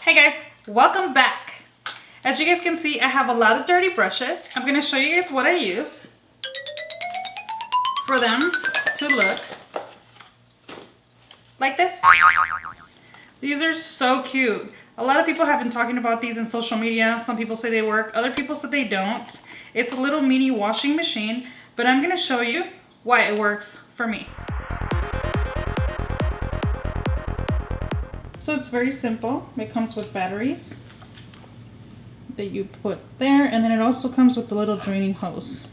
Hey guys, welcome back. As you guys can see, I have a lot of dirty brushes. I'm going to show you guys what I use for them to look like this. These are so cute. A lot of people have been talking about these in social media. Some people say they work, other people say they don't. It's a little mini washing machine, but I'm going to show you why it works for me. So it's very simple. It comes with batteries that you put there, and then it also comes with the little draining hose.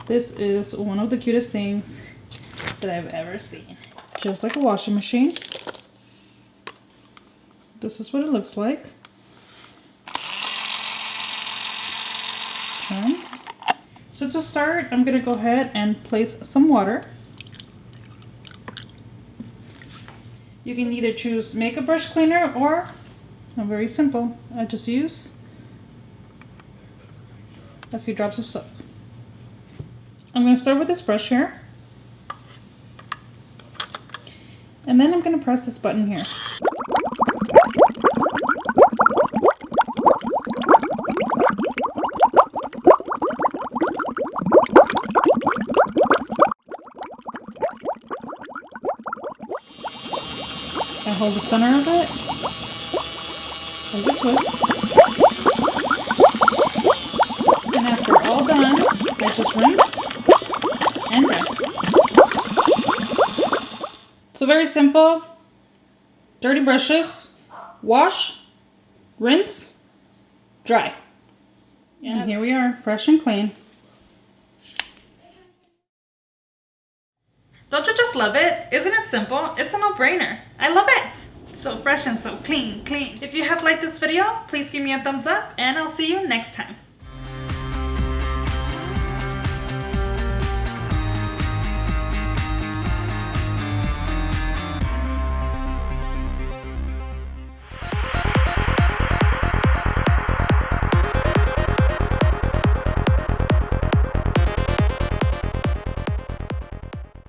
This is one of the cutest things that I've ever seen. Just like a washing machine. This is what it looks like. Turns. So to start, I'm going to go ahead and place some water. You can either choose makeup brush cleaner or, very simple, I just use a few drops of soap. I'm going to start with this brush here. And then I'm going to press this button here. I hold the center of it as it twists. And after all done, I just rinse and dry. So very simple. Dirty brushes, wash, rinse, dry. And here we are, fresh and clean. Don't you just love it? Isn't it simple? It's a no-brainer. I love it. So fresh and so clean. If you have liked this video, please give me a thumbs up and I'll see you next time.